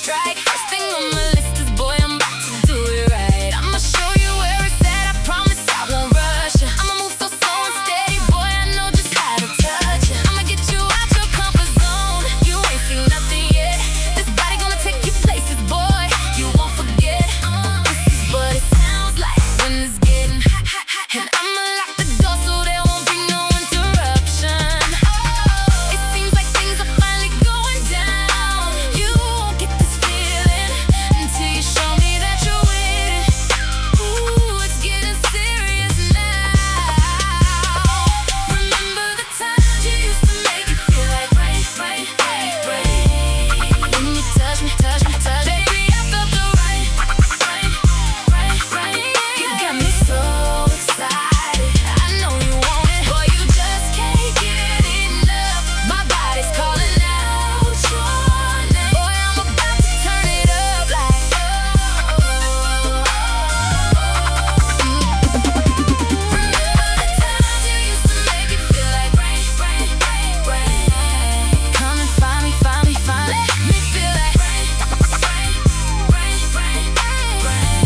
strike. First thing on my list is, boy, I'm about to do it right. I'ma show you where it's at, I promise I won't rush ya. I'ma move so slow and steady, boy, I know just how to touch ya. I'ma get you out your comfort zone, you ain't seen nothing yet. This body gonna take you places, boy, you won't forget. This is what it sounds like when it's getting hot, hot, hot. And I'ma lock the door so there won't be no interruption. It seems like things are finally going down. You won't get this feeling until you show me that you're with it. Ooh, it's getting serious now. Remember the times you used to make it feel like rain, rain, rain, rain. When you touch me, touch me, touch me, baby, I felt the rain, rain, rain, rain. You got me so excited, I know you want it. Boy, you just can't get enough. My body's calling out your name. Boy, I'm about to turn it up like Remember the times you used to make it feel like rain, rain, rain, rain. Come and find me, find me, find me. Let me feel like rain, rain, rain, rain, rain.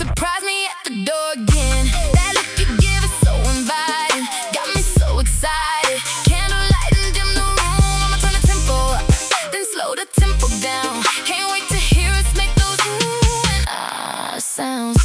Surprise me at the door again. That look you give is so inviting, got me so excited. Candlelight and dim the room, I'ma turn the tempo up, then slow the tempo down. Can't wait to hear us make those ooh and ah sounds.